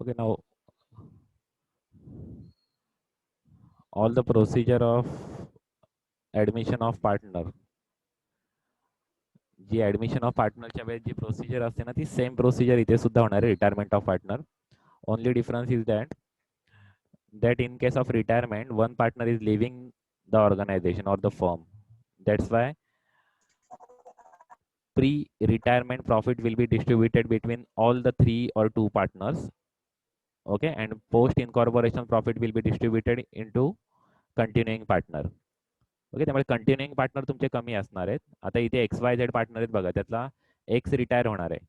Okay, now all the procedure of admission of partner, जी admission of पार्टनरच्या वेळेस जी प्रोसिजर असते ना ती सेम प्रोसिजर इथे सुद्धा होणार आहे retirement of partner. Only difference is that in case of retirement one partner is leaving the organization or the firm. That's why pre-retirement profit will be distributed between all the three or two partners. Okay, and post incorporation profit will be distributed into continuing partner. Okay, त्यामुळे कंटिन्युइंग partner तुमचे कमी असणार आहेत. आता इथे XYZ partner आहेत बघा, त्यातला एक्स रिटायर होणार आहे,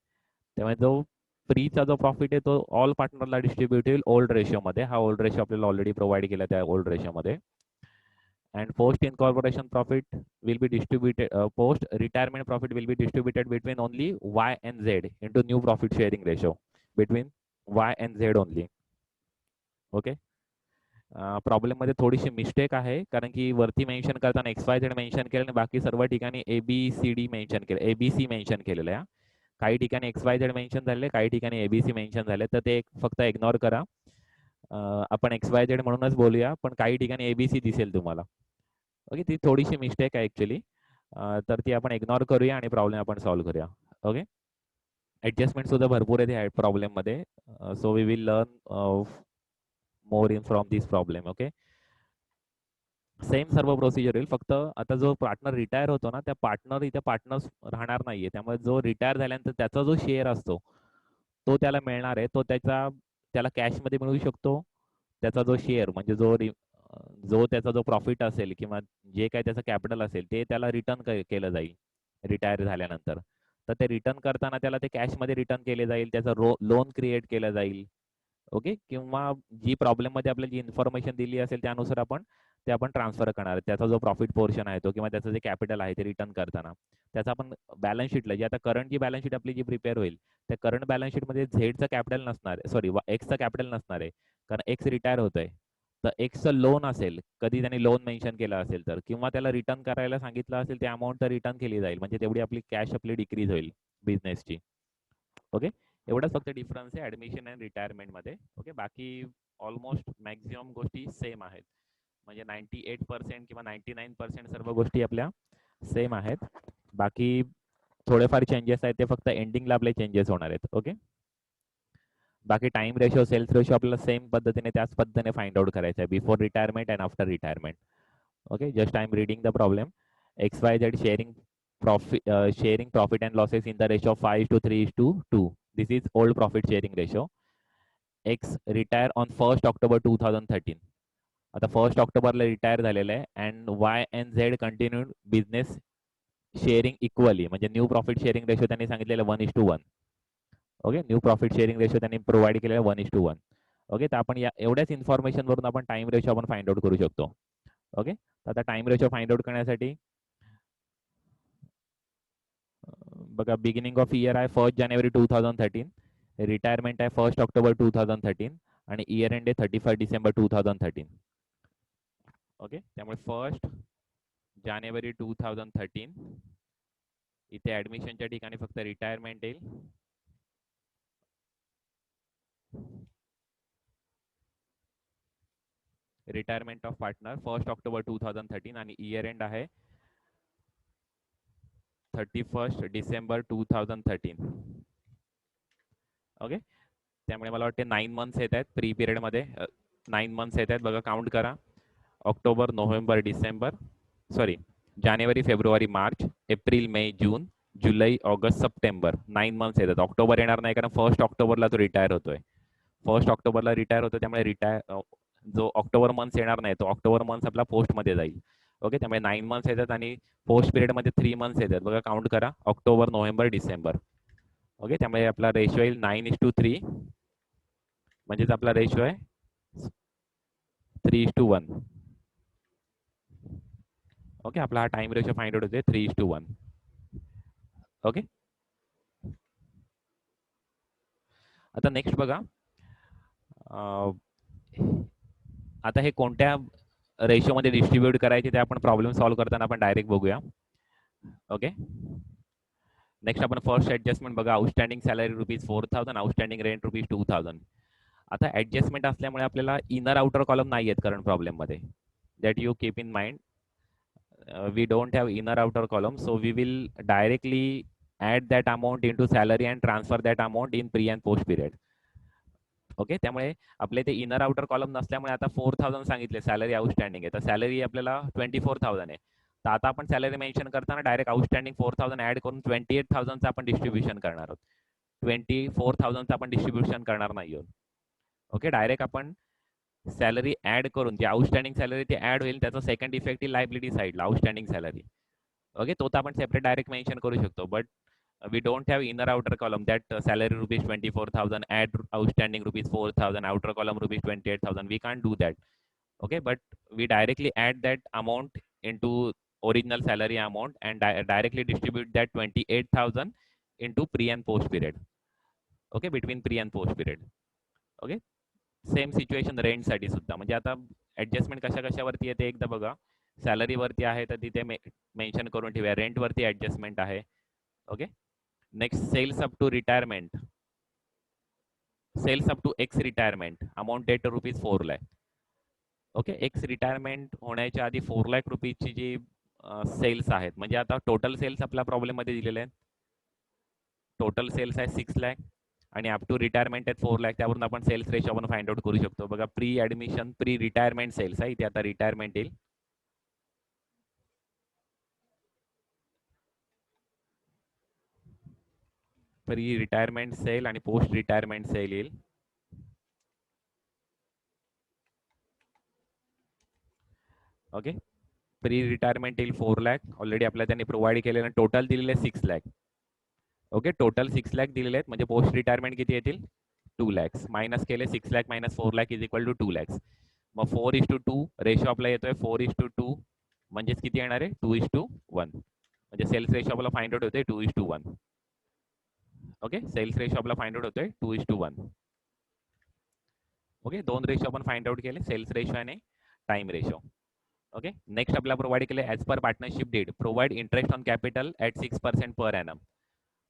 त्यामुळे जो फ्रीचा जो प्रॉफिट आहे तो ऑल पार्टनरला डिस्ट्रीब्यूट होईल ओल्ड रेशिओमध्ये. हा ओल्ड रेशिओ आपल्याला ऑलरेडी प्रोव्हाइड केला त्या old रेशिओमध्ये. and post incorporation profit will be distributed post retirement profit will be distributed between only Y and Z into new profit sharing ratio between Y and Z only. Okay, problem मध्ये थोडीशी mistake आहे कारण की वरती mention करताना XYZ mention केलं आणि बाकी सर्व ठिकाणी ABCD मेन्शन केलं, ABC मेन्शन केलेलं आहे. काही ठिकाणी XYZ मेन्शन झाले, काही ठिकाणी ABC मेन्शन झाले, तर ते फक्त इग्नोर करा. आपण XYZ म्हणूनच बोलूया, पण काही ठिकाणी ABC दिसेल तुम्हाला. ओके, ती थोडीशी मिस्टेक आहे ऍक्च्युली, तर ती आपण इग्नोर करूया आणि प्रॉब्लेम आपण सॉल्व्ह करूया. ओके, ऍडजस्टमेंट सुद्धा भरपूर आहे प्रॉब्लेम मध्ये, so we will learn more in from this problem. Okay, same सर्व प्रोसिजर होईल, फक्त आता जो पार्टनर रिटायर होतो ना त्या पार्टनर इथे पार्टनर राहणार नाहीये, त्यामुळे जो रिटायर झाल्यानंतर त्याचा जो शेअर असतो तो त्याला मिळणार आहे. तो त्याला कॅशमध्ये मिळू शकतो. त्याचा जो शेअर म्हणजे जो त्याचा जो प्रॉफिट असेल किंवा जे काही त्याचं कॅपिटल असेल ते त्याला रिटर्न केलं जाईल रिटायर झाल्यानंतर. तर ते रिटर्न करताना त्याला ते कॅशमध्ये रिटर्न केले जाईल, त्याचं लोन क्रिएट केलं जाईल. ओके, किंवा जी प्रॉब्लेममध्ये आपल्याला जी इन्फॉर्मेशन दिली असेल त्यानुसार आपण ट्रान्सफर करणार. त्याचा जो प्रॉफिट पोर्शन आहे तो किंवा त्याचं जे कॅपिटल आहे ते रिटर्न करताना त्याचा आपण बॅलन्स शीटला, जी आता करंट जी बॅलन्स शीट आपली जी प्रिपेअर होईल त्या करंट बॅलन्स शीटमध्ये झेडचं कॅपिटल नसणार आहे, सॉरी एक्सचं कॅपिटल नसणार आहे, कारण एक्स रिटायर होतोय. तर एक्सचं लोन असेल, कधी त्यांनी लोन मेन्शन केलं असेल तर, किंवा त्याला रिटर्न करायला सांगितलं असेल त्या अमाऊंट तर रिटर्न केली जाईल, म्हणजे तेवढी आपली कॅश आपली डिक्रीज होईल बिझनेसची. ओके, एवढाच फक्त डिफरन्स आहे ऍडमिशन अँड रिटायरमेंटमध्ये. ओके, बाकी ऑलमोस्ट मॅक्झिमम गोष्टी सेम आहेत, म्हणजे 98% किंवा 99% सर्व गोष्टी आपल्या सेम आहेत. बाकी थोडेफार चेंजेस आहेत ते फक्त एंडिंगला आपले चेंजेस होणार आहेत. ओके, बाकी टाइम रेशो सेल्स रेशो आपल्याला सेम पद्धतीने त्याच पद्धतीने फाइंड आउट करायचं आहे before retirement and after retirement. Okay, just I am reading the problem. XYZ sharing profit and losses in the ratio of 5:3:2. This is old profit sharing ratio. X retire on 1st October 2013. आता 1st ऑक्टोबरला retire झालेलं आहे, and Y and Z continued business sharing equally, म्हणजे new profit sharing ratio त्यांनी सांगितलेलं 1:1. Okay, new profit sharing ratio त्यांनी provide केलेला 1:1. Okay, तर आपण या एवढ्याच इन्फॉर्मेशन वरून आपण टाइम रेशो आपण फाइंड आउट करू शकतो. ओके, तर आता टाइम रेशो फाइंड आउट करण्यासाठी बघा, बिगिनिंग ऑफ इयर आहे 1 जानेवारी 2013, रिटायरमेंट आहे 1 ऑक्टोबर 2013 आणि इयर एंड आहे 31 डिसेंबर 2013. ओके, त्यामुळे 1 जानेवारी 2013 इथे ऍडमिशनच्या ठिकाणी फक्त रिटायरमेंट येईल. रिटायरमेंट ऑफ पार्टनर 1 ऑक्टोबर 2013 आणि इयर एंड आहे 31 डिसेंबर 2013. ओके, त्यामुळे मला वाटते 9 मंथ्स येत आहेत प्री पिरियडमध्ये. 9 मंथ्स येत आहेत बघा, काउंट करा. ऑक्टोबर, नोव्हेंबर, डिसेंबर, सॉरी जानेवारी, फेब्रुवारी, मार्च, एप्रिल, मे, जून, जुलै, ऑगस्ट, सप्टेंबर. 9 मंथ्स येतात. ऑक्टोबर येणार नाही कारण 1 ऑक्टोबरला तो रिटायर होतोय. 1 ऑक्टोबरला रिटायर होतो, त्यामुळे जो ऑक्टोबर मंथ्स येणार नाही तो ऑक्टोबर मंथ्स आपला पोस्टमध्ये जाईल. ओके, त्यामुळे 9 मंथ्स येतात आणि पोस्ट पिरियडमध्ये 3 मंथ्स येतात बघा, काउंट करा. October, November, December. ओके, त्यामुळे आपला रेशो येईल 9:3, म्हणजेच आपला रेशो आहे 3:1. ओके, आपला हा टाइम रेशो फाइंड आउट होते 3:1. ओके, आता नेक्स्ट बघा, आता हे कोणत्या रेशोमध्ये डिस्ट्रीब्यूट करायचे ते आपण प्रॉब्लेम सॉल्व्ह करताना आपण डायरेक्ट बघूया. ओके, नेक्स्ट आपण फर्स्ट ऍडजस्टमेंट बघा, आउटस्टँडिंग सॅलरी ₹4,000, आउटस्टँडिंग रेंट ₹2,000. आता ऍडजस्टमेंट असल्यामुळे आपल्याला इनर आउटर कॉलम नाही आहेत करंट प्रॉब्लेम मध्ये. That you keep in mind. We don't have inner outer column, so we will directly add that amount into salary and transfer that amount in pre and post period. Okay, त्यामुळे आपले ते inner outer column नसल्यामुळे आता 4000 सांगितले salary outstanding आहे, तर salary आपल्याला 24,000 आहे. तर आता आपण सॅलरी मेन्शन करताना डायरेक्ट आउटस्टँडिंग 4000 ऍड करून 28,000चं आपण डिस्ट्रीब्युशन करणार आहोत. 24,000चं आपण डिस्ट्रीब्युशन करणार नाही आहोत. ओके, डायरेक्ट आपण सॅलरी ऍड करून जी आउटस्टँडिंग सॅलरी ती ऍड होईल, त्याचा सेकंड इफेक्ट ही लायबिलिटी साईडला आउटस्टँडिंग सॅलरी. ओके, तो तर आपण सेपरेट डायरेक्ट मेन्शन करू शकतो, but we don't have inner outer column that salary rupees 24,000 add outstanding rupees 4,000 outer column rupees 28,000. We can't do that. Okay, but we directly add that amount into original salary amount and directly distribute that 28,000 into pre and post period. Okay, between pre and post period. Okay, same situation rent साठी सुद्धा. म्हणजे आता adjustment कशा कशावरती येते एकदा बघा. Salary वरती आहे तर तिथे मेन्शन करून ठेवूया. रेंट वरती ऍडजस्टमेंट आहे. Okay, next sales up to retirement. Sales up to X retirement amount date rupees 4 lakh. Okay, X retirement होण्याच्या आधी 4 लाख रुपीजची जी सेल्स आहेत, म्हणजे आता टोटल सेल्स आपल्या प्रॉब्लेम मध्ये दिलेले आहेत. टोटल सेल्स आहे 6 लाख आणि अप टू रिटायरमेंट आहेत 4 लाख. त्यावरून आपण सेल्स रेशो आपण फाइंड आउट करू शकतो. बघा, pre admission pre retirement sales आहे, इथे आता रिटायरमेंट येईल. प्री रिटायरमेंट सेल आणि पोस्ट रिटायरमेंट सेल येईल. ओके, प्री रिटायरमेंट येईल 4 लाख. ऑलरेडी आपल्याला त्यांनी प्रोव्हाइड केलेलं. टोटल दिलेले 6 लाख. ओके, टोटल 6 लाख दिलेले आहेत. म्हणजे पोस्ट रिटायरमेंट किती येतील 2 लॅक्स. मायनस केले 6 lakh minus 4 lakh is equal to 2 lakhs. मग 4:2 रेशो आपला येतोय 4:2. म्हणजेच किती येणार आहे 2:1. म्हणजे सेल्स रेशो आपला फाइंड आउट होतोय 2:1. ओके, सेल्स रेशो आपला फाइंड आउट होतोय 2:1. ओके, दोन रेशो आपण फाइंड आउट केले, सेल्स रेशो आणि टाइम रेशो. ओके, नेक्स्ट आपल्याला प्रोव्हाइड केले as per partnership deed provide interest on capital at 6% per annum.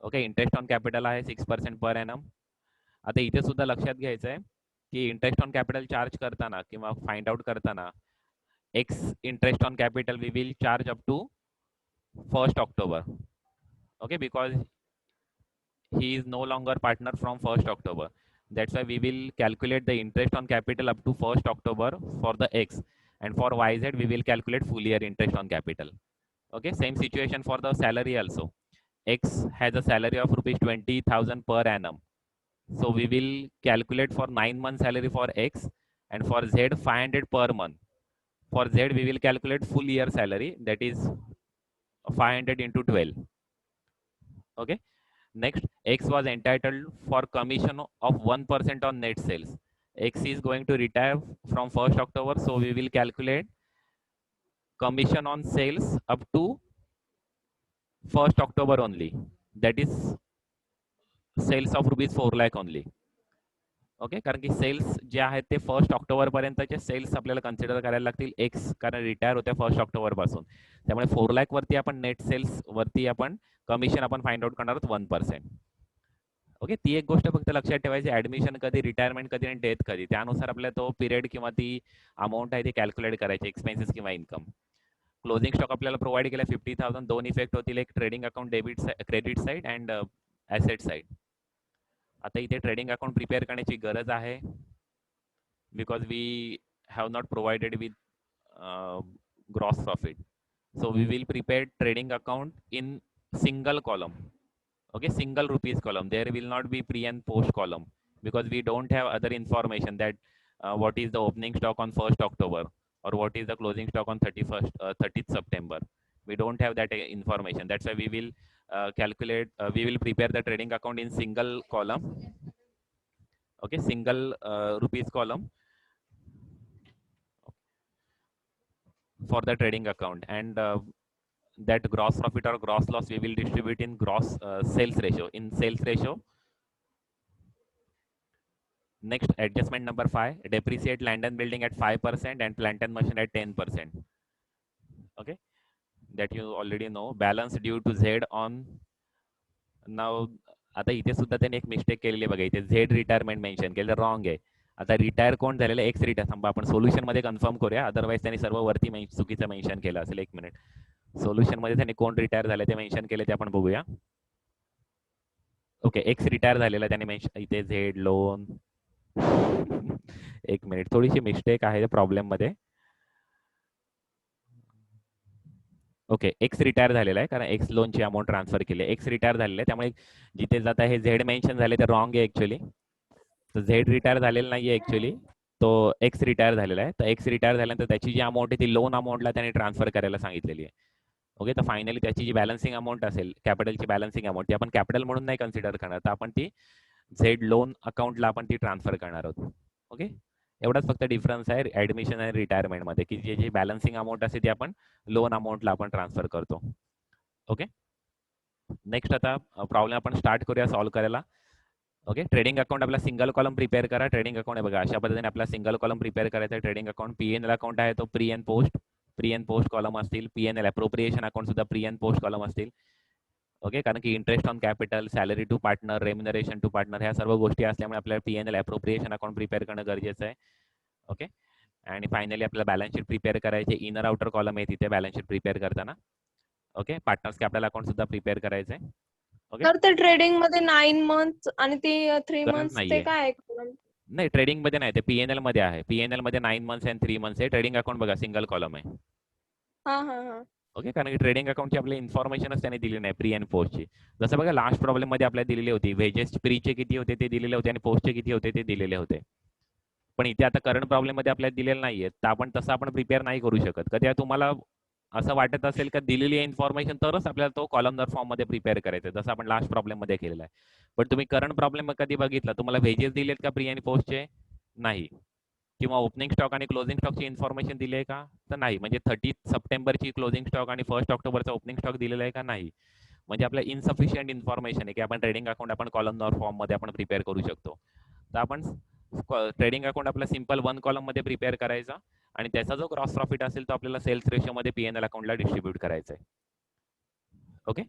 Okay, interest on capital आहे 6% per ANM. आता इथे सुद्धा लक्षात घ्यायचं आहे की इंटरेस्ट ऑन कॅपिटल चार्ज करताना किंवा फाइंड आउट करताना X interest on capital we will charge up to 1st October. Okay, because he is no longer partner from 1st October. That's why we will calculate the interest on capital up to 1st October for the X, and for YZ we will calculate full year interest on capital. Okay, same situation for the salary also. X has a salary of rupees 20,000 per annum. So we will calculate for 9 months salary for X, and for Z 500 per month. For Z we will calculate full year salary, that is 500 into 12. Okay, next, X was entitled for commission of 1% on net sales. X is going to retire from 1st October, so we will calculate commission on sales up to 1st October only, that is sales of rupees 4 lakh only. Okay, कारण की cells जे आहेत ते 1st October पर्यंतचे cells आपल्याला consider करायला लागतील x, कारण रिटायर होते 1st October पासून. त्यामुळे 4 लाख वरती आपण नेट सेल्स वरती आपण कमिशन आपण फाइंड आउट करणार आहोत 1%. ओके, ती एक गोष्ट फक्त लक्षात ठेवायची, ऍडमिशन कधी, रिटायरमेंट कधी आणि डेथ कधी, त्यानुसार आपल्याला तो पिरियड किंवा ती अमाऊंट आहे ती कॅल्क्युलेट करायची, एक्सपेन्सेस किंवा इन्कम. क्लोजिंग स्टॉक आपल्याला प्रोव्हाइड केला 50,000. दोन इफेक्ट होतील, एक trading account debit credit side and asset side. आता इथे ट्रेडिंग अकाउंट प्रिपेअर करण्याची गरज आहे, because we have not provided with gross profit. So we will prepare trading account in single column. Okay, single rupees column. There will not be pre and post column, because we don't have other information that what is the opening stock on 1st October or what is the closing stock on 30th September. We don't have that information. That's why we will we will prepare the trading account in single column. Okay, single rupees column for the trading account, and that gross profit or gross loss we will distribute in gross sales ratio, in sales ratio. Next, adjustment number 5, depreciate land and building at 5% and plant and machine at 10%. Okay, that you already know. Balance due to Z on. Now आता इथे सुद्धा त्यांनी एक mistake केलेली बघा, इथे Z retirement mention केलं, wrong आहे. आता रिटायर कोण झालेलं, एक्स रिटायर. थांबा आपण सोल्युशन मध्ये कन्फर्म करूया, अदरवाईज त्यांनी सर्व वरती चुकीचं मेन्शन केलं असेल. एक मिनिट, सोल्युशन मध्ये त्यांनी कोण रिटायर झाले ते मेन्शन केले ते आपण बघूया. ओके, एक्स रिटायर झालेला त्यांनी मेन्शन इथे झेड लोन. एक मिनिट, थोडीशी मिस्टेक आहे प्रॉब्लेम मध्ये. ओके, एक्स रिटायर झालेला आहे कारण एक्स लोनची अमाऊंट ट्रान्सफर केली आहे. एक्स रिटायर झालेलं आहे, त्यामुळे जिथे जात आहे झेड मेन्शन झाले ते रॉंग आहे ऍक्च्युली. तर झेड रिटायर झालेला नाही आहे ऍक्च्युली, तो एक्स रिटायर झालेला आहे. तर एक्स रिटायर झाल्यानंतर त्याची जी अमाऊंट आहे ती लोन अमाऊंटला त्याने ट्रान्सफर करायला सांगितलेली आहे. ओके, तर फायनली त्याची जी बॅलन्सिंग अमाऊंट असेल, कॅपिटलची बॅलन्सिंग अमाऊंट, ती आपण कॅपिटल म्हणून नाही कन्सिडर करणार, तर आपण ती झेड लोन अकाउंटला आपण ती ट्रान्सफर करणार आहोत. ओके, एवढाच फक्त डिफरन्स आहे ऍडमिशन आणि रिटायरमेंटमध्ये, की जी बॅलन्सिंग अमाऊंट असते ती आपण लोन अमाऊंटला आपण ट्रान्सफर करतो. ओके, नेक्स्ट आता प्रॉब्लेम आपण स्टार्ट करूया सॉल्व्ह करायला. ओके, ट्रेडिंग अकाउंट आपला सिंगल कॉलम प्रिपेअर करा. ट्रेडिंग अकाउंट आहे बघा, अशा पद्धतीने आपला सिंगल कॉलम प्रिपेअर करायचा आहे. ट्रेडिंग अकाउंट पीएनएल अकाउंट आहे तो प्री अँड पोस्ट कॉलम असतील. पीएनएल अप्रोप्रिएशन अकाउंट सुद्धा प्री अँड पोस्ट कॉलम असतील. ओके, कारण की interest on capital, salary to partner, remuneration to partner, ह्या सर्व गोष्टी असल्यामुळे आपल्याला पीएनएल अप्रोप्रिएशन अकाउंट प्रिपेअर करणं गरजेचं आहे. ओके, आणि फायनली आपल्याला बॅलन्स शीट प्रिपेअर करायचे. इनर आउटर कॉलम आहे तिथे बॅलन्स शीट प्रिपेअर करताना. ओके, पार्टनर्स कॅपिटल अकाउंट सुद्धा प्रिपेअर करायचे. ओके, तर ते ट्रेडिंग मध्ये 9 मंथ आणि ते 3 गरज मंथ्स ते नाहीये. काय? नाही, ट्रेडिंग मध्ये नाही, ते पीएनएल मध्ये आहे. पीएनएल मध्ये 9 मंथ्स अँड 3 मंथ्स आहे. ट्रेडिंग अकाउंट बघा सिंगल कॉलम आहे. हा हा हा. ओके, कारण की ट्रेडिंग अकाउंटची आपली इन्फॉर्मेशनच त्याने दिली नाही प्री अँड पोस्टची. जसं बघा लास्ट प्रॉब्लेम मध्ये आपल्याला दिलेली होती, वेजेस प्रीचे किती होते ते दिलेले होते आणि पोस्टचे किती होते ते दिलेले होते. पण इथे आता करंट प्रॉब्लेम मध्ये आपल्याला दिलेलं नाहीये, तर आपण तसं आपण प्रिपेअर नाही करू शकत. कधी तुम्हाला असं वाटत असेल का दिलेली इन्फॉर्मेशन तरच आपल्याला तो कॉलमदार फॉर्म मध्ये प्रिपेअर करायचा, जसं आपण लास्ट प्रॉब्लेम मध्ये केलेला आहे. पण तुम्ही करंट प्रॉब्लेम कधी बघितला, तुम्हाला वेजेस दिलेत का प्री आणि पोस्टचे? नाही. किंवा ओपनिंग स्टॉक आणि क्लोजिंग स्टॉकची इन्फॉर्मेशन दिली आहे का? तर नाही. म्हणजे 30 सप्टेंबरची क्लोजिंग स्टॉक आणि 1 ऑक्टोबरचा ओपनिंग स्टॉक दिलेला आहे का? नाही. म्हणजे आपल्या इनसफिशियंट इन्फॉर्मेशन आहे की आपण ट्रेडिंग अकाउंट आपण कॉलमदार फॉर्म मध्ये आपण प्रिपेअर करू शकतो. तर आपण ट्रेडिंग अकाउंट आपला सिंपल 1 कॉलम मध्ये प्रिपेअर करायचा आणि त्याचा जो क्रॉस प्रॉफिट असेल तो आपल्याला सेल्स रेशो मध्ये पीएनएल अकाउंटला डिस्ट्रीब्यूट करायचा आहे. ओके,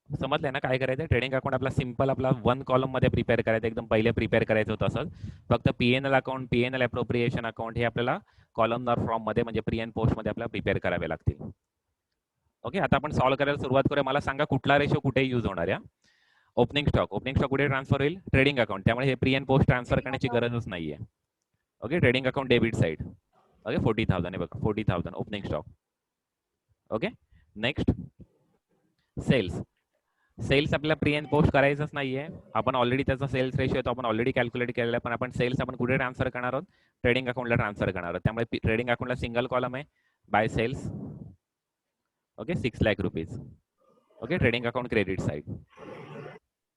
समजलंय ना काय करायचं? ट्रेडिंग अकाउंट आपला सिंपल आपला 1 कॉलम मध्ये प्रिपेअर करायचं, एकदम पहिले प्रिपेअर करायचं होतं असंच. फक्त PNL account, PNL appropriation account हे आपल्याला कॉलमदार फॉर्म मध्ये म्हणजे प्री अँड पोस्ट मध्ये आपल्याला प्रिपेअर करावे लागतील. ओके, आता आपण सॉल्व्ह करायला सुरुवात करूया. मला सांगा कुठला रेशो कुठे यूज होणार आहे? ओपनिंग स्टॉक कुठे ट्रान्सफर होईल? Trading account. त्यामुळे हे प्री अँड पोस्ट ट्रान्सफर करण्याची गरजच नाहीये. Okay, trading account debit side. Okay, 40,000 आहे बघा, 40,000 opening stock. Okay, next sales. Sales आपल्याला प्री अँड पोस्ट करायचंच नाहीये. आपण ऑलरेडी त्याचा सेल्स रेशो तो आपण ऑलरेडी कॅल्क्युलेट केलेला आहे. पण आपण सेल्स आपण कुठे ट्रान्सफर करणार आहोत? ट्रेडिंग अकाउंटला ट्रान्सफर करणार आहोत. त्यामुळे ट्रेडिंग अकाउंटला सिंगल कॉलम आहे bye cells. Okay, 6 lakh rupees. Okay, trading account credit side.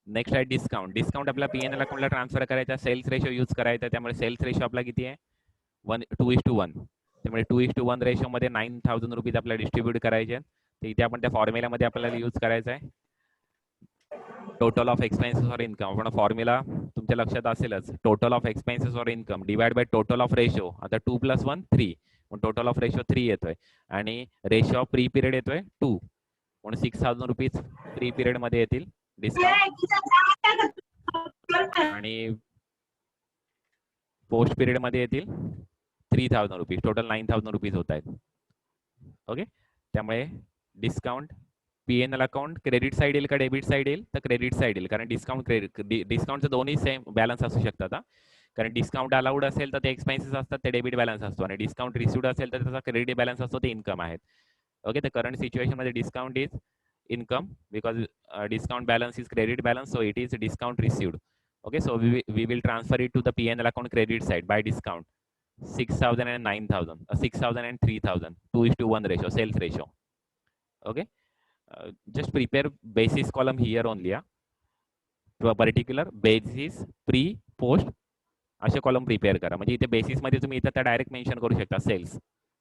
Next आहे डिस्काउंट. डिस्काउंट आपला पीएनएल अकाउंटला ट्रान्सफर करायचा, सेल्स रेशो यूज करायचा. त्यामुळे सेल्स रेशो आपला किती आहे? 2:1. त्यामुळे 2:1 रेशो मध्ये 9,000 रुपीज आपल्याला डिस्ट्रीब्यूट करायचे. तर इथे आपण त्या फॉर्म्युल्यामध्ये आपल्याला यूज करायचा आहे total of expenses or income. आपण फॉर्म्युला तुमच्या लक्षात असेलच, total of expenses or income divide by total of ratio. आता 2 + 1 3, पण टोटल ऑफ रेशो 3 येतोय आणि रेशो ऑफ प्री पिरियड येतोय 2, म्हणून 6,000 रुपीज प्री पिरियड मध्ये येतील डिस्काउंट आणि पोस्ट पिरियड मध्ये येतील 3,000 रुपीज. टोटल 9,000 रुपीज होत आहेत. ओके, त्यामुळे discount PNL account credit side येईल का डेबिट साइड येईल? तर क्रेडिट साइड येईल, कारण डिस्काउंटचं दोन्ही सेम बॅलन्स असू शकतात. कारण डिस्काउंट अलाउड असेल तर ते एक्सपेन्सेस असतात, ते डेबिट बॅलन्स असतो, आणि डिस्काउंट रिसिव्ड असेल तर त्याचा क्रेडिट बॅलन्स असतो, ते इन्कम आहेत. ओके, तर करंट सिच्युएशन मध्ये discount is income because discount balance is credit balance, so it is discount received. Okay, so we will transfer it to the P&L account credit side by discount. 6,000 and 9,000, 6,000 and 3,000, 2:1 ratio, sales ratio. Okay, just prepare basis column here only. To a particular basis, pre, post असे column prepare करा. म्हणजे इथे basis मध्ये तुम्ही इथे direct mention करू शकता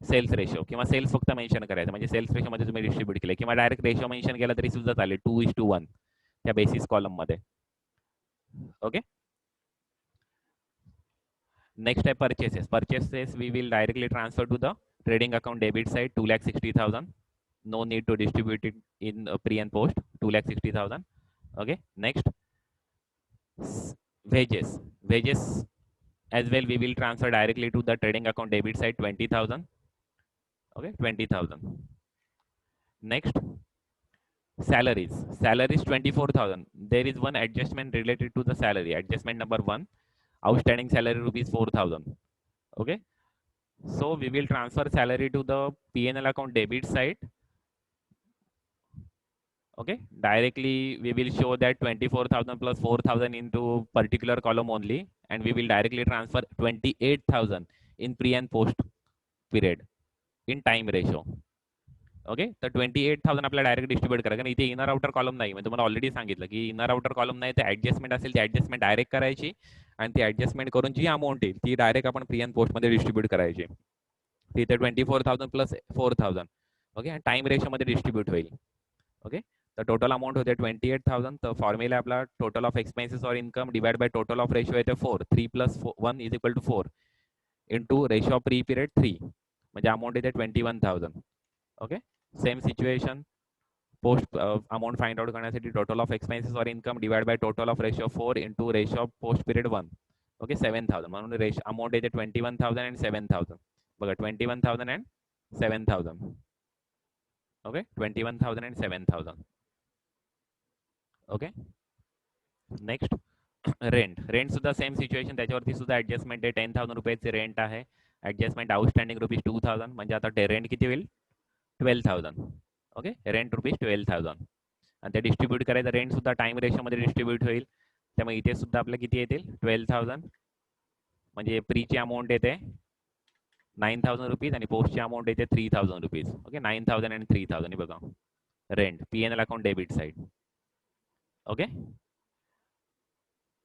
cells ratio, किंवा सेल्स फक्त मेन्शन करायचं, म्हणजे सेल्स रेशो मध्ये तुम्ही डिस्ट्रीब्यूट केले, किंवा डायरेक्ट रेशो मेन्शन केला तरी सुद्धा चालेल 2:1 त्या बेसिस कॉलम मध्ये. ओके, नेक्स्ट आहे purchases we will directly transfer to the trading account debit side 2,60,000. No need to distribute it in pre and post. 2,60,000. Okay, next wages As well, we will transfer directly to the trading account debit side 20,000. Okay, 20,000. Next, salaries. Salaries 24,000. There is one adjustment related to the salary. Adjustment number 1, outstanding salary rupees 4,000. Okay, so we will transfer salary to the P&L account debit side. Okay, directly we will show that 24,000 plus 4,000 into particular column only, and we will directly transfer 28,000 in pre and post period in time ratio. Okay, तर 28,000 आपल्याला direct distribute करा, कारण इथे inner outer column नाही. म्हणजे तुम्हाला already सांगितलं की इनर आउटर कॉलम नाही, तर ऍडजस्टमेंट असेल ती ऍडजस्टमेंट डायरेक्ट करायची, आणि ती ऍडजस्टमेंट करून जी अमाऊंट येईल ती डायरेक्ट आपण प्री अँड पोस्टमध्ये डिस्ट्रीब्यूट करायची. तिथे 24,000 प्लस 4,000. ओके, आणि टाइम रेशोमध्ये डिस्ट्रीब्यूट होईल. ओके, तर टोटल अमाऊंट होते 28,000. तर फॉर्म्युला आपला टोटल ऑफ एक्सपेन्सेस और income divide by total of ratio येते 4. 3 plus 1 is equal to 4 into ratio of pre period 3, म्हणजे अमाऊंट येते 21,000. Okay, same situation post amount find out करण्यासाठी टोटल ऑफ एक्सपेन्सेस और income divide by total of ratio 4 into ratio of post period 1. Okay, 7,000. म्हणून ratio amount येते 21,000 and 7,000. बघा, 21,000 and 7,000. Okay, 21,000 and 7,000. Okay, next rent. Rent सुद्धा same situation, त्याच्यावरती सुद्धा adjustment आहे. 10,000 रुपयाचे रेंट आहे. ऍडजस्टमेंट आउटस्टँडिंग रुपीज 2,000, म्हणजे आता रेंट किती होईल? 12,000. ओके, रेंट रुपीज 12,000, आणि ते डिस्ट्रीब्यूट करायचं. रेंट सुद्धा टाइम रेशोमध्ये डिस्ट्रीब्यूट होईल, त्यामुळे इथे सुद्धा आपल्या किती येतील? 12,000. म्हणजे प्रीची अमाऊंट येते 9,000 रुपीज आणि पोस्टची अमाऊंट येते 3,000 रुपीज. ओके, 9,000 आणि 3,000. बघा, rent P&L account debit side. Okay,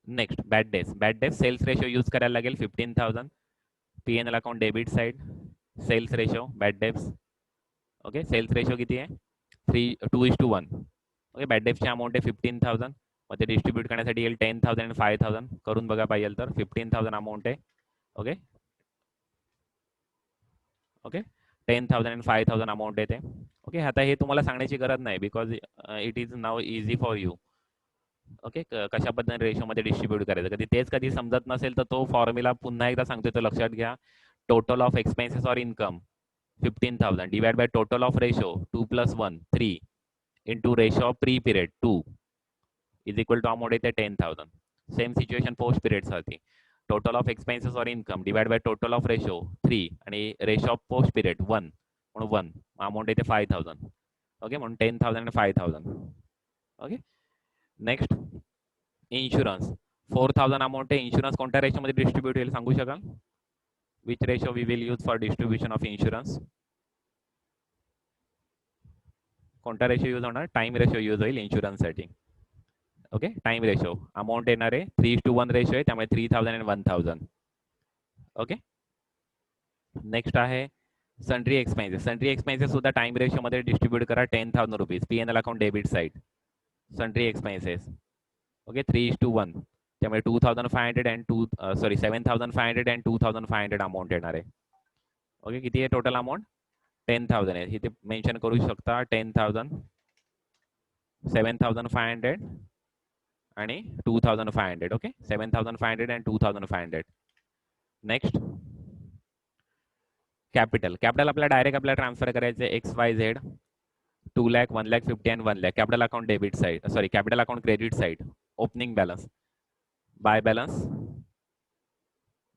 next bad debts. Bad debts sales ratio use करायला लागेल 15,000. P&L account debit side sales ratio bad debts. Okay, sales ratio किती आहे? 2:1. ओके, बॅड डेब्सची अमाऊंट आहे 15,000. मग ते डिस्ट्रीब्यूट करण्यासाठी येईल 10,000 आणि 5,000. करून बघा पाहिजे तर 15,000 अमाऊंट आहे. ओके, ओके, 10,000 आणि 5,000 अमाऊंट येते. ओके, आता हे तुम्हाला सांगण्याची गरज नाही, because it is now easy for you. Okay, कशा पद्धतीने रेशोमध्ये डिस्ट्रीब्यूट करायचं, कधी समजत नसेल तर तो फॉर्म्युला पुन्हा एकदा सांगतो, तो लक्षात घ्या. टोटल ऑफ एक्सपेन्सेस और income 15,000 divide by total of ratio 2 + 1 3 into ratio of pre period 2 is equal to amount येते 10,000. सेम सिच्युएशन पोस्ट पिरियड साठी टोटल ऑफ एक्सपेन्सेस और income divide by total of ratio 3 आणि ratio of post period 1 म्हणून 1, amount येते 5,000. Okay, म्हणून 10,000 आणि 5,000. Okay, next insurance 4,000 amount आहे. Insurance कोणत्या रेशोमध्ये डिस्ट्रीब्यूट होईल सांगू शकाल? Which ratio we will use for distribution of insurance? कोणता रेशो यूज होणार? टाइम रेशो यूज होईल इन्शुरन्ससाठी. ओके, टाइम रेशो अमाऊंट येणार आहे 3:1 रेशो आहे, त्यामुळे 3,000 आणि 1,000. ओके, नेक्स्ट आहे सन्ड्री एक्सपेन्सेस. सन्ड्री एक्सपेन्सेस सुद्धा टाइम रेशोमध्ये डिस्ट्रीब्यूट करा 10,000 rupees P&L account debit side sundry expenses. Okay, 3:1, त्यामुळे 2,500 अँड 7,500 अँड 2,500 अमाऊंट येणार आहे. ओके, किती आहे टोटल अमाऊंट? 10,000 आहे. इथे मेन्शन करू शकता 10,000, 7,500 आणि 2,500. Okay, 7,500 and 2,500. Next capital. Capital आपल्याला डायरेक्ट आपल्याला ट्रान्सफर करायचे XYZ 2 लाख 1 लाख 50 आणि 1 lakh. Capital account debit side, sorry capital account credit side. Opening balance by balance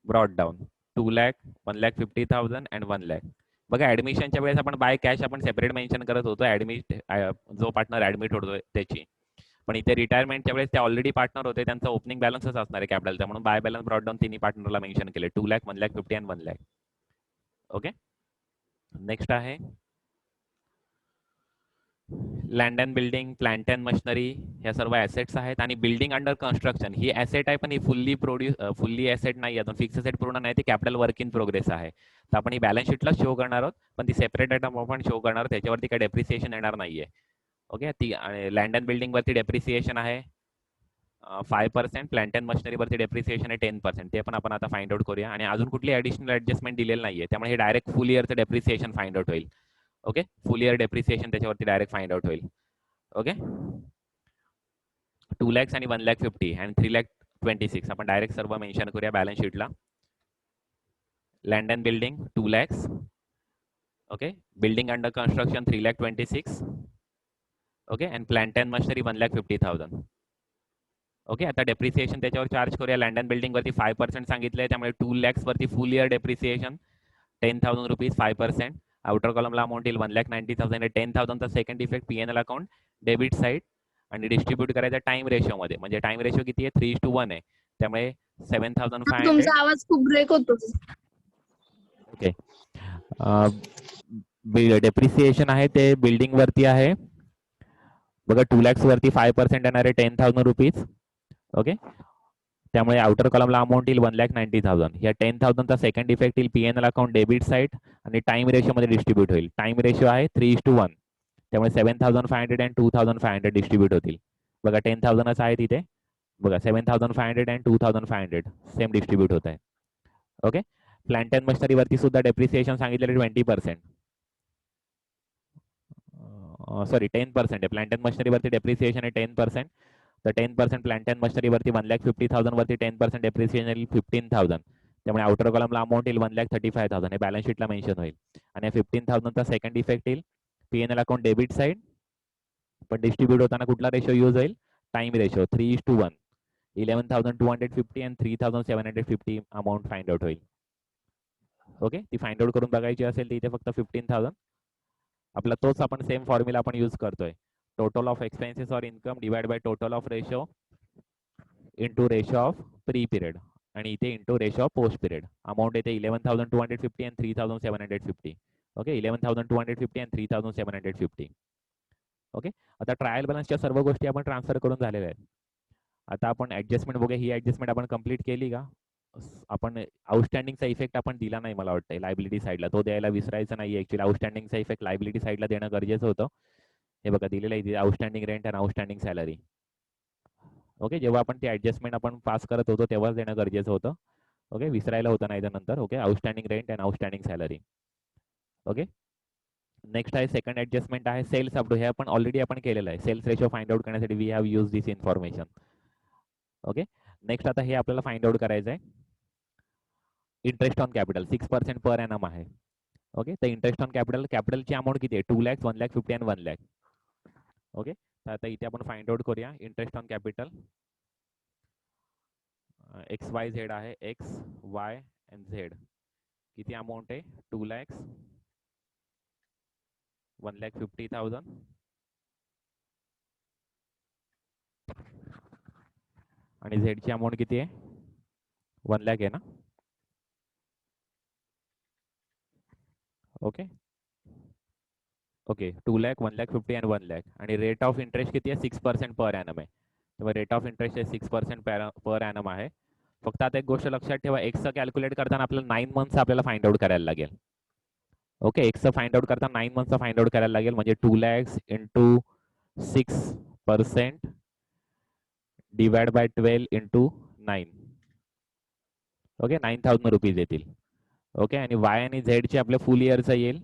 brought down 2 lakh 1,50,000 and 1 lakh. बघा, ऍडमिशनच्या वेळेस आपण बाय कॅश आपण सेपरेट मेन्शन करत होतो, जो पार्टनर ऍडमिट होतो त्याची. पण इथे रिटायरमेंटच्या वेळेस ते ऑलरेडी पार्टनर होते, त्यांचा ओपनिंग बॅलन्सच असणार आहे कॅपिटलचा, म्हणून बाय बॅलन्स ब्रॉड डाऊन तिन्ही पार्टनरला मेन्शन केले 2 लाख 1,50,000 आणि 1 लाख. ओके, नेक्स्ट आहे land and building, plant and machinery, ह्या सर्व ॲसेट्स आहेत. आणि बिल्डिंग अंडर कन्स्ट्रक्शन ही ॲसेट आहे, पण ही फुल्ली ॲसेट नाही, अजून फिक्स ॲसेट पूर्ण नाही, ती कॅपिटल वर्क इन प्रोग्रेस आहे. तर आपण ही बॅलन्स शीटला शो करणार आहोत, पण ती सेपरेट आयटम आपण शो करणार, त्याच्यावरती काही डेप्रिसिएशन येणार नाहीये. ओके, ती लँड अँड बिल्डिंग वरती डेप्रिसिएशन आहे 5%, प्लांट अँड मशिनरी वरती डेप्रिसिएशन आहे 10%. ते पण आपण आता फाइंड आउट करूया. आणि अजून कुठली ऍडिशनल ऍडजस्टमेंट दिलेली नाहीये, त्यामुळे हे डायरेक्ट फुल इयरचं डेप्रिसिएशन फाइंड आउट होईल. ओके, फुल इयर डेप्रिसिएशन त्याच्यावरती डायरेक्ट फाइंड आउट होईल. ओके, 2 lakhs आणि 1,50,000 आणि 3,26,000 आपण डायरेक्ट सर्व मेन्शन करूया balance शीटला. land and building 2 lakhs. Okay, building under construction 3,26,000. Okay, and plant and machinery 1,50,000. Okay, आता डेप्रिसिएशन त्याच्यावर चार्ज करूया. लँड अँड बिल्डिंग वरती 5% सांगितलंय, त्यामुळे 2 lakhs वरती full year depreciation 10,000 rupees 5%. Outer कॉलमला अमाऊंट येईल 1,90,000. 10,000चा second effect PNL account debit side आणि डिस्ट्रीब्यूट करायचा टाइम रेशो मध्ये. म्हणजे टाइम रेशो किती आहे? 3:1 आहे. त्यामुळे 7,500. तुमचा आवाज खूप ब्रेक होतो. ओके, डेप्रिसिएशन आहे ते बिल्डिंग वरती आहे बघा. 2 lakhs वरती 5% येणार आहे 10,000 रुपीज. ओके, त्यामुळे आउटर कॉलमला अमाऊंट येईल 1,90,000. या 10,000चा सेकंड इफेक्ट येईल पीएनएल अकाउंट डेबिट साईड आणि टाइम रेशो मध्ये डिस्ट्रीब्यूट होईल. टाइम रेशो आहे 3:1. त्यामुळे 7,500 आणि 2,500 डिस्ट्रीब्यूट होतील. बघा 10,000च आहे तिथे. बघा 7,500 आणि 2,500 सेम डिस्ट्रीब्यूट होत आहे. ओके, प्लांट अँड मशिनरी वरती सुद्धा डेप्रिसिएशन सांगितलेलं 20%. सॉरी 10% आहे. प्लांट अँड मशिनरी वरती डेप्रिसिएशन आहे 10%. तर 10% प्लांट अँड मशिनरी वरती 1,50,000 वरती 10% डेप्रिसिएशन येईल 15,000. त्यामुळे आउटर कॉलमला अमाऊंट येईल 1,35,000. हे बॅलन्स शीटला मेन्शन होईल. आणि 15,000चा सेकंड इफेक्ट येईल पीएनएल अकाउंट डेबिट साईड. पण डिस्ट्रीब्यूट होताना कुठला रेशो यूज होईल? Time ratio 3:1. 11,250 आणि 3,750 अमाऊंट फाइंड आउट होईल. ओके, ती फाइंड आउट करून बघायची असेल तर इथे फक्त 15,000. आपला तोच आपण सेम फॉर्म्युला आपण यूज करतोय. टोटल ऑफ एक्सपेन्सेस और income divide by total of ratio into ratio of pre period आणि इथे into ratio of post period. Amount येते 11,250 आणि 3,750. ओके, 11,250 आणि 3,750. ओके, आता ट्रायल बॅलन्सच्या सर्व गोष्टी आपण ट्रान्सफर करून झालेल्या आहेत. आता आपण ऍडजस्टमेंट बघूया. ही ऍडजस्टमेंट आपण कंप्लीट केली का? आपण आउटस्टँडिंगचा इफेक्ट आपण दिला नाही मला वाटतं लायबिलिटी साईडला. तो द्यायला विसरायचा नाही. ऍक्च्युअली आउटस्टँडिंगचा इफेक्ट लायबिलिटी साईडला देणं गरजेचं होतं. हे बघा दिलेलं आहे आउटस्टँडिंग रेंट आणि आउटस्टँडिंग सॅलरी. ओके, जेव्हा आपण ती ऍडजस्टमेंट आपण पास करत होतो तेव्हाच देणं गरजेचं होतं. ओके, विसरायला होतं नाही तर नंतर. Okay, outstanding rent and outstanding salary. Okay, next आहे सेकंड ऍडजस्टमेंट आहे सेल्स अपडो. हे आपण ऑलरेडी आपण केलेलं आहे. सेल्स रेशो फाइंड आउट करण्यासाठी we have use this information. Okay, next आता हे आपल्याला फाइंड आउट करायचं आहे. Interest on capital 6% per annum आहे. ओके, तर इंटरेस्ट ऑन कॅपिटल, कॅपिटलची अमाऊंट किती आहे? 2 lakhs, 1,50,000 आणि 1 lakh. ओके, तर आता इथे आपण फाइंड आउट करूया. इंटरेस्ट ऑन कॅपिटल XYZ आहे. X, Y and Z. किती अमाऊंट आहे? 2 lakhs, 1,50,000 आणि Z ची अमाऊंट किती आहे? 1 lakh आहे ना? ओके ओके, 2 lakh, 1,50,000 आणि 1 lakh. आणि रेट ऑफ इंटरेस्ट किती आहे? 6% पर एनम आहे. तेव्हा रेट ऑफ इंटरेस्ट आहे 6% पर एनम आहे. फक्त आता एक गोष्ट लक्षात ठेवा, एक्सचं कॅल्क्युलेट करताना आपल्याला 9 months आपल्याला फाइंड आउट करायला लागेल. ओके, एक्सचं फाइंड आउट करताना 9 monthsचं फाइंड आउट करायला लागेल. म्हणजे 2 lakhs into 6% divide by 12 into 9. Okay, 9,000 rupees येतील. ओके, आणि वाय आणि झेड चे आपल्या फुल इयरचं येईल.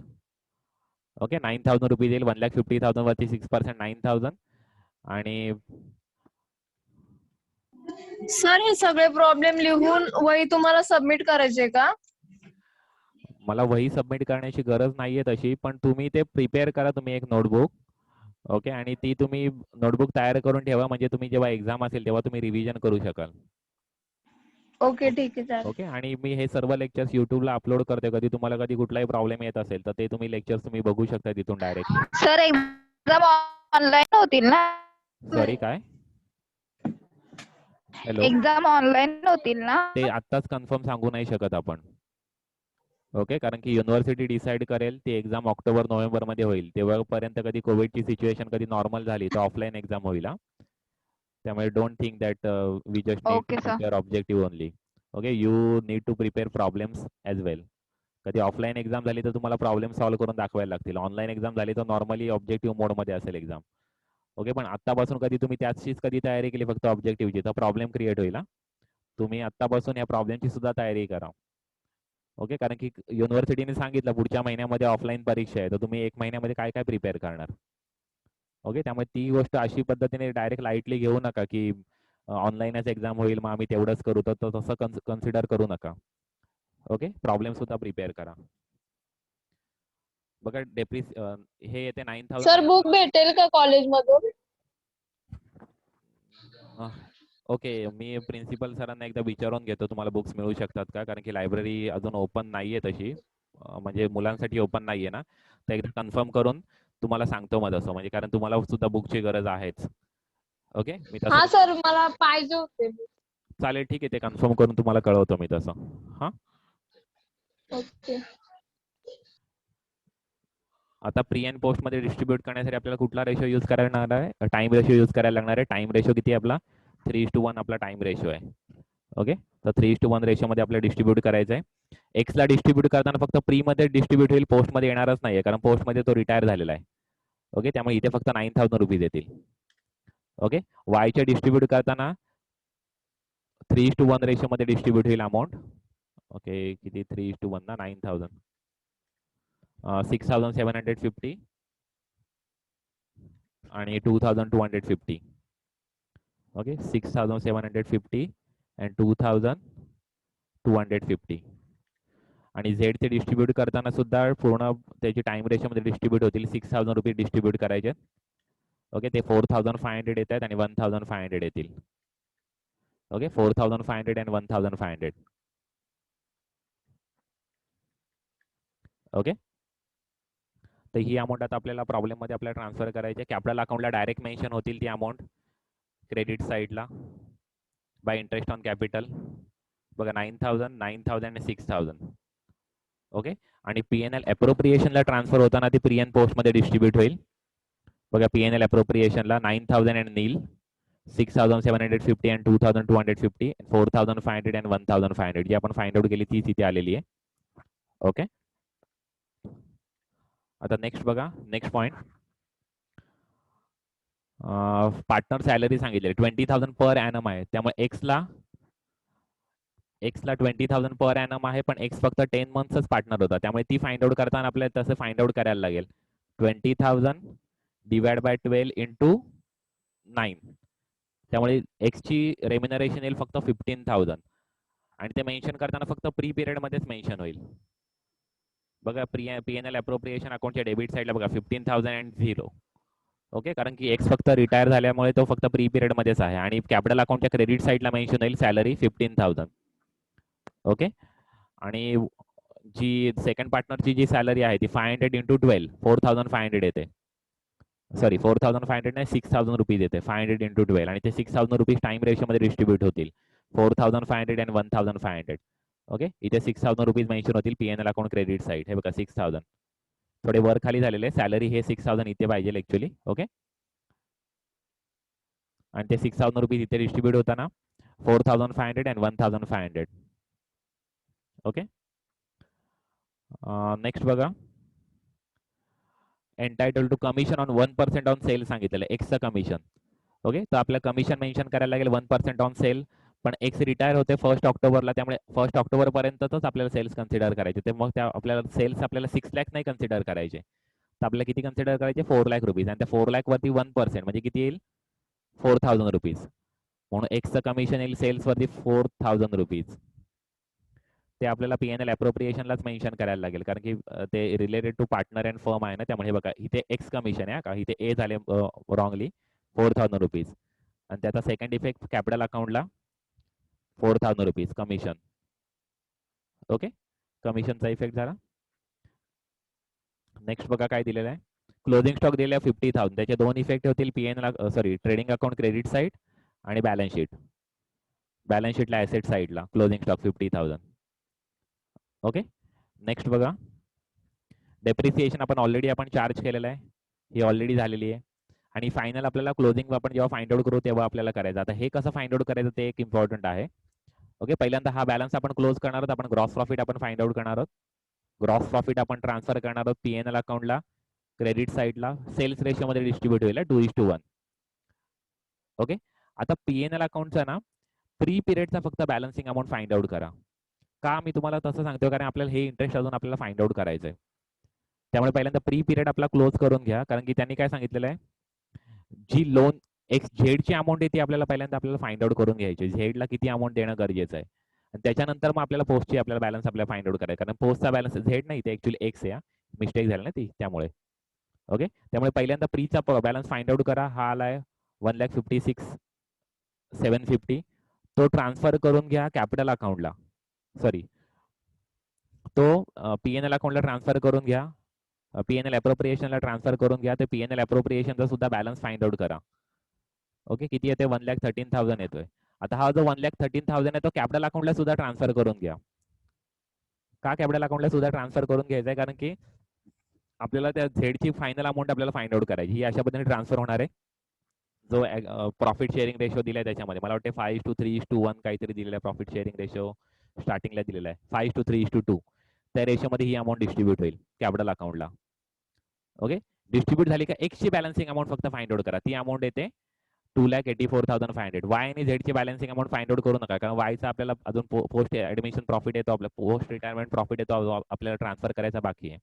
ओके, 9,000 रुपीज येईल. 1,50,000 वरती 6% 9,000. आणि सर हे सगळे प्रॉब्लेम लिहून वही तुम्हाला सबमिट करायचे का? मला वही सबमिट करण्याची गरज नाहीये तशी, पण तुम्ही ते प्रिपेअर करा तुम्ही एक नोटबुक. ओके, आणि ती तुम्ही नोटबुक तयार करून ठेवा. म्हणजे तुम्ही जेव्हा एक्झाम असेल तेव्हा तुम्ही रिव्हिजन करू शकाल. ओके, ठीक आहे चालेल. ओके, आणि मी हे सर्व लेक्चर्स युट्यूबला अपलोड करते. कधी तुम्हाला कधी कुठलाही प्रॉब्लेम येत असेल तर ते तुम्ही लेक्चर्स तुम्ही बघू शकता तिथून डायरेक्टली. सर एक्झाम ऑनलाईन होतील ना? सॉरी काय? हॅलो, एक्झाम ऑनलाईन होतील ना? ते आत्ताच कन्फर्म सांगू नाही शकत आपण. ओके, कारण की युनिव्हर्सिटी डिसाईड करेल ती एक्झाम ऑक्टोबर नोव्हेंबर मध्ये होईल. तेव्हापर्यंत कधी कोविडची सिच्युएशन कधी नॉर्मल झाली तर ऑफलाईन एक्झाम होईल. त्यामुळे don't think that we just need Okay, to sir. Prepare objective only. Okay, you need to prepare problems as well. कधी ऑफलाईन एक्झाम झाली तर तुम्हाला प्रॉब्लेम सॉल्व्ह करून दाखवायला लागतील. ऑनलाईन एक्झाम झाली तर नॉर्मली ऑब्जेक्टिव्ह मोडमध्ये असेल एक्झाम. ओके, पण आत्तापासून कधी तुम्ही त्याचीच कधी तयारी केली फक्त ऑब्जेक्टिव्हची तर प्रॉब्लेम क्रिएट होईल. तुम्ही आत्तापासून या प्रॉब्लेमची सुद्धा तयारी करा. ओके, कारण की युनिव्हर्सिटीने सांगितलं पुढच्या महिन्यामध्ये ऑफलाईन परीक्षा आहे, तर तुम्ही 1 महिन्यामध्ये काय काय प्रिपेअर करणार. ओके, त्यामुळे ती गोष्ट अशी पद्धतीने डायरेक्ट लाईटली घेऊ नका की ऑनलाईनच एक्झाम होईल मग आम्ही तेवढंच करू, तर तसं कन्सिडर करू नका. ओके, प्रॉब्लेम सुद्धा प्रिपेअर करा. बघा हे येते 9000. सर बुक भेटेल का कॉलेजमधून? ओके, मी प्रिन्सिपल सरांना एकदा विचारून घेतो तुम्हाला बुक्स मिळू शकतात का, कारण की लायब्ररी अजून ओपन नाहीये तशी, म्हणजे मुलांसाठी ओपन नाहीये ना, तर एकदा कन्फर्म करून तुम्हाला सांगतो मग तसं, म्हणजे कारण तुम्हाला सुद्धा बुकची गरज आहेच. ओके, मी हा तसं सर मला पाहिजे होते. चालेल, ठीक आहे, ते कन्फर्म करून तुम्हाला कळवतो मी तसं. हा, ओके. आता प्री अँड पोस्ट मध्ये डिस्ट्रीब्यूट करण्यासाठी आपल्याला कुठला रेशो यूज करायला लागणार आहे? टाइम रेशो यूज करायला लागणार आहे. टाइम रेशो किती आहे आपला? 3:1 आपला टाइम रेशो आहे. ओके, तर 3:1 रेशो मध्ये आपल्याला डिस्ट्रीब्यूट करायचं आहे. एक्सला डिस्ट्रीब्यूट करताना फक्त प्री मध्ये डिस्ट्रीब्यूट होईल, पोस्ट मध्ये येणारच नाहीये, कारण पोस्ट मध्ये तो रिटायर झालेला आहे. ओके, त्यामुळे इथे फक्त 9000 रुपीज येतील. ओके, वायच्या डिस्ट्रीब्यूट करताना 3:1 रेशो मध्ये डिस्ट्रीब्यूट होईल अमाऊंट. ओके, किती 3:1 ना, 9000, 6750 आणि 2250. Okay, 6750 and 2250. आणि झेड चे डिस्ट्रीब्यूट करताना सुद्धा पूर्ण त्याची टाइम रेशो मध्ये डिस्ट्रीब्यूट होतील. 6000 रुपये डिस्ट्रीब्यूट करायचे. ओके, ते 4500 येत आहेत आणि 1500 येतील. Okay, 4500 and 1500. ओके, तर ही अमाऊंट आता आपल्याला प्रॉब्लेम मध्ये आपल्याला ट्रान्सफर करायची आहे. कॅपिटल अकाउंटला डायरेक्ट मेन्शन होतील ती अमाऊंट क्रेडिट साईडला बाय इंटरेस्ट ऑन कॅपिटल. बघा 9000, 9000 आणि 6000. ओके, आणि पीएनएल अप्रोप्रिएशनला ट्रान्सफर होताना ती प्री अँड पोस्ट मध्ये डिस्ट्रीब्यूट होईल. बघा पीएनएल अप्रोप्रिएशनला 9000 अँड नील, 6750 अँड 2250, 4500 अँड 1500 जी आपण फाइंड आउट केली तीच इथे आलेली आहे. ओके, आता नेक्स्ट बघा, नेक्स्ट पॉइंट, पार्टनर सॅलरी सांगितली 20,000 पर ॲनम आहे, त्यामुळे एक्सला 20,000 पर ॲनम आहे, पण एक्स फक्त 10 मंथ्सच पार्टनर होता, त्यामुळे ती फाइंड आउट करताना आपल्याला तसं फाइंड आउट करायला लागेल. 20,000 डिवाइड बाय 12 इंटू 9, त्यामुळे एक्सची रेम्युनरेशन येईल फक्त 15,000 आणि ते मेन्शन करताना फक्त प्री पिरियड मध्येच मेन्शन होईल. बघा पीएनएल अप्रोप्रिएशन अकाउंटच्या डेबिट साईडला बघा 15,000 अँड 0. ओके, कारण की एक्स फक्त रिटायर झाल्यामुळे तो फक्त प्री पिरियड मध्येच आहे आणि कॅपिटल अकाउंटच्या क्रेडिट साईडला मेन्शन होईल सॅलरी 15,000. ओके, आणि जी सेकंड पार्टनरची जी सॅलरी आहे ती 500 इंटू 12 4500 येते. सॉरी 4500 नाही, 6000 रुपीज येते. 500 इंटू 12 आणि ते 6000 रुपीज टाइम रेशो मध्ये डिस्ट्रीब्यूट होतील. 4500 अँड 1500. ओके, इथे 6000 रुपीज मेन्शन होतील पीएनएल अकाउंट क्रेडिट साईड. हे बघा 6000 थोडे वर खाली झालेले, सॅलरी हे 6000 इथे पाहिजे ऍक्च्युली. ओके, आणि ते 6000 रुपीज इथे डिस्ट्रीब्यूट होताना 4500 अँड 1500. ओके, नेक्स्ट बघा, entitle to commission on 1% on sale सांगितलेलं आहे, एक्सचं कमिशन. ओके, तर आपलं कमिशन मेन्शन करायला लागेल 1% ऑन सेल, पण एक्स रिटायर होते 1 ऑक्टोबरला, त्यामुळे 1 ऑक्टोबर पर्यंतच आपल्याला सेल्स कन्सिडर करायचे. ते मग त्या आपल्याला सेल्स आपल्याला 6 लाख नाही कन्सिडर करायचे, तर आपल्याला किती कन्सिडर करायचे? 4 लाख रुपीज, आणि त्या 4 लाख वरती 1% म्हणजे किती येईल? 4000 रुपीज. म्हणून एक्सचं कमिशन येईल सेल्स वरती 4000 रुपीज. ते आपल्याला पीएनएल अप्रोप्रिएशनलाच मेन्शन करायला लागेल, कारण की ते related to partner and firm आहे ना, त्यामुळे बघा इथे एक्स कमिशन आहे का, इथे ए झाले रॉंगली 4000 रुपीज, आणि त्याचा सेकंड इफेक्ट कॅपिटल अकाउंटला 4000 रुपीज कमिशन. ओके, कमिशनचा इफेक्ट झाला. नेक्स्ट बघा काय दिलेलं आहे, क्लोजिंग स्टॉक दिलेला आहे 50,000, त्याचे दोन इफेक्ट होतील PNL sorry trading account credit side आणि बॅलन्स शीट. बॅलन्स शीटला ॲसेट साईडला क्लोजिंग स्टॉक 50,000. ओके, नेक्स्ट बघा, डेप्रिसिएशन आपण ऑलरेडी चार्ज केलेलं आहे, ही ऑलरेडी झालेली आहे, आणि फायनल आपल्याला क्लोजिंग आपण जेव्हा फाइंड आउट करू तेव्हा आपल्याला करायचं. आता हे कसं फाइंड आउट करायचं ते एक इम्पॉर्टंट आहे. ओके, पहिल्यांदा हा बॅलन्स आपण क्लोज करणार आहोत, आपण ग्रॉस प्रॉफिट आपण फाइंड आउट करणार आहोत. ग्रॉस प्रॉफिट आपण ट्रान्सफर करणार आहोत पीएनएल अकाउंटला क्रेडिट साईडला, सेल्स रेशो मध्ये डिस्ट्रीब्यूट होईल 2:1. ओके, आता पीएनएल अकाउंटचा ना प्री पिरियडचा फक्त बॅलन्सिंग अमाऊंट फाइंड आउट करा. का मी तुम्हाला तसं सांगतो, कारण आपल्याला हे इंटरेस्ट अजून आपल्याला फाइंड आउट करायचं आहे, त्यामुळे पहिल्यांदा प्री पिरियड आपला क्लोज करून घ्या, कारण की त्यांनी काय सांगितलेलं आहे, जी लोन एक्स झेडची अमाऊंट आहे ती आपल्याला पहिल्यांदा फाइंड आउट करून घ्यायची. झेडला किती अमाऊंट देणं गरजेचं आहे, आणि त्याच्यानंतर मग आपल्याला पोस्टची आपल्याला बॅलन्स आपल्याला फाइंड आउट करायचा, कारण पोस्टचा बॅलन्स झेड नाही, ते ऍक्च्युली एक्स आहे, मिस्टेक झाली ना ती, त्यामुळे. ओके, त्यामुळे पहिल्यांदा प्रीचा बॅलन्स फाइंड आउट करा. हा आलाय 1,56,750. तो ट्रान्सफर करून घ्या कॅपिटल अकाउंटला, सॉरी, तो पीएनएल अकाउंटला ट्रान्सफर करून घ्या, पीएनएल अप्रोप्रिएशनला ट्रान्सफर करून घ्या. ते पीएनएल अप्रोप्रिएशनचा सुद्धा बॅलन्स फाइंड आउट करा. ओके, किती येते? 1,13,000 येतोय. आता हा जो 1,13,000 आहे तो कॅपिटल अकाउंटला सुद्धा ट्रान्सफर करून घ्या. का कॅपिटल अकाउंटला सुद्धा ट्रान्सफर करून घ्यायचं आहे? कारण की आपल्याला त्या झेडची फायनल अमाऊंट आपल्याला फाइंड आउट करायची, ही अशा पद्धतीने ट्रान्सफर होणार आहे. जो प्रॉफिट शेअरिंग रेशो दिलाय त्याच्यामध्ये मला वाटते 5:3:1 काहीतरी दिलेला आहे. प्रॉफिट शेअरिंग रेशो स्टार्टिंगला दिलेला आहे 5:3:2. त्या रेशोमध्ये ही अमाऊंट डिस्ट्रीब्यूट होईल कॅपिटल अकाउंटला. ओके, डिस्ट्रीब्यूट झाली का एक्सची बॅलन्सिंग अमाऊंट फक्त फाइंड आउट करा. ती अमाऊंट येते 2,84,500. वाय आणि झेडची बॅलन्सिंग अमाऊंट फाइंड आउट करू नका, कारण वायचा आपल्याला अजून पोस्ट ऍडमिशन प्रॉफिट येतो, आपला पोस्ट रिटायरमेंट प्रॉफिट येतो, आपल्याला ट्रान्सफर करायचा बाकी आहे.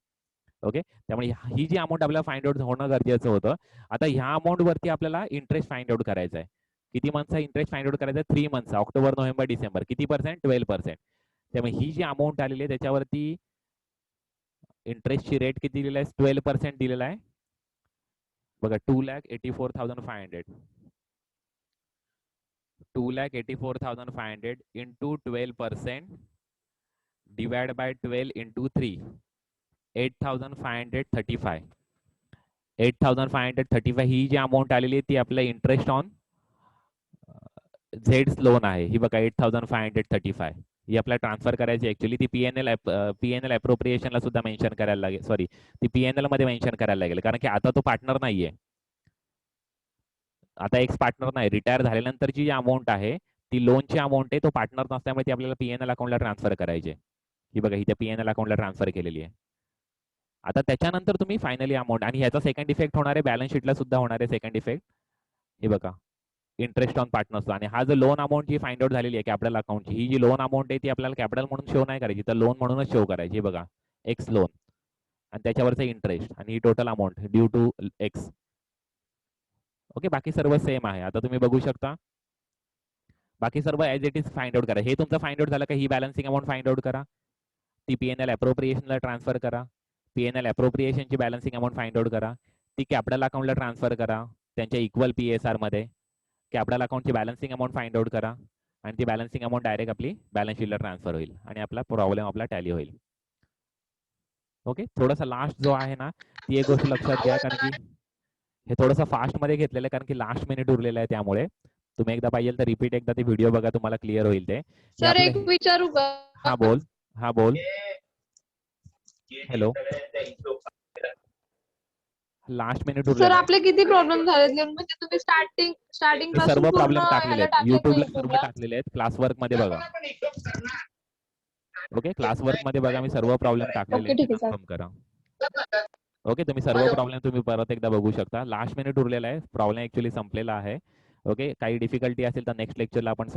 ओके, त्यामुळे ही जी अमाऊंट आपल्याला फाइंड आउट होणं गरजेचं होतं. आता ह्या अमाऊंट वरती आपल्याला इंटरेस्ट फाइंड आउट करायचा आहे. किती मंथचा इंटरेस्ट फाइंड आउट करायचा आहे? 3 मंथचा, ऑक्टोबर, नोव्हेंबर, डिसेंबर. किती पर्सेंट? 12%. त्यामुळे ही जी अमाऊंट आलेली आहे त्याच्यावरती इंटरेस्टची रेट किती दिलेला आहे? 12% दिलेला आहे बघा. 2,84,500 2,84,500 इंटू 12% डिवाइड बाय 12 इंटू 3, 8,535. 8,535 ही जी अमाऊंट आलेली आहे ती आपला इंटरेस्ट ऑन झेड्स लोन आहे. ही बघा 8,535 ही आपल्याला ट्रान्सफर करायची. ऍक्च्युली ती पीएनएल अप्रोप्रिएशनला सुद्धा मेन्शन करायला लागेल, सॉरी, ती पीएनएल मध्ये मेन्शन करायला लागेल, कारण की आता तो पार्टनर नाहीये, आता एक्स पार्टनर नाही. रिटायर झाल्यानंतरची जी अमाऊंट आहे ती लोनची अमाऊंट आहे, तो पार्टनर नसल्यामुळे ती आपल्याला पीएनएल अकाउंटला ट्रान्सफर करायची. ही बघा, ही त्या पीएनएल अकाउंटला ट्रान्सफर केलेली आहे. आता त्याच्यानंतर तुम्ही फायनली अमाऊंट, आणि ह्याचा सेकंड इफेक्ट होणार आहे बॅलन्स शीटला सुद्धा होणार आहे सेकंड इफेक्ट. हे बघा, इंटरेस्ट ऑन पार्टनर्स. आणि हा जो लोन अमाऊंट जी फाइंड आउट झालेली आहे कॅपिटल अकाउंटची, ही जी लोन अमाऊंट आहे ती आपल्याला कॅपिटल म्हणून शो नाही करायची, तर लोन म्हणूनच शो करायची. बघा, एक्स लोन आणि त्याच्यावरचा इंटरेस्ट आणि ही total amount due to X. Okay, बाकी सर्व सेम आहे. आता तुम्ही बघू शकता बाकी सर्व as it is find out करा. हे तुमचं फाइंड आउट झालं का ही बॅलन्सिंग अमाऊंट फाइंड आउट करा, ती पीएनएल अप्रोप्रिएशनला ट्रान्सफर करा. पीएनएल अप्रोप्रिएशनची बॅलन्सिंग अमाऊंट फाइंड आउट करा, ती कॅपिटल अकाउंटला ट्रान्सफर करा त्यांच्या इक्वल पीएसआर मध्ये. कॅपिटल अकाउंटची बॅलन्सिंग अमाऊंट फाइंड आउट करा आणि ती बॅलन्सिंग अमाऊंट डायरेक्ट आपली बॅलन्स शीटला ट्रान्सफर होईल आणि आपला प्रॉब्लेम आपला टॅली होईल. ओके, थोडासा लास्ट जो आहे ना ती एक गोष्ट लक्षात घ्या, कारण की हे थोडंसं फास्ट मध्ये घेतलेलं आहे, कारण की लास्ट मिनिट उरलेलं आहे. त्यामुळे तुम्ही एकदा पाहिजे तर रिपीट एकदा ते व्हिडिओ बघा, तुम्हाला क्लिअर होईल ते. सर एक विचारू का? हा बोल, हा बोल. हॅलो, लास्ट मिनिट सर उरलेलं आहे. आपले किती प्रॉब्लेम झालेत? म्हणजे तुम्ही स्टार्टिंग मी पासून सर्व पूर्ण प्रॉब्लेम टाकलेले याला आहेत टाकलेत युट्यूबला, ना सर्व YouTubeला? टाकलेले आहेत. क्लास वर्क मध्ये बघा. ओके, क्लास वर्क मध्ये बघा, मी सर्व प्रॉब्लेम टाकलेले ओके, आहेत, ठीक आहे कन्फर्म करा. ओके, तुम्ही सर्व प्रॉब्लेम तुम्ही परत एकदा बघू शकता. लास्ट मिनिट उरलेला आहे, प्रॉब्लेम ऍक्च्युली संपलेला आहे. ओके, काही डिफिकल्टी असेल तर नेक्स्ट लेक्चरला आपण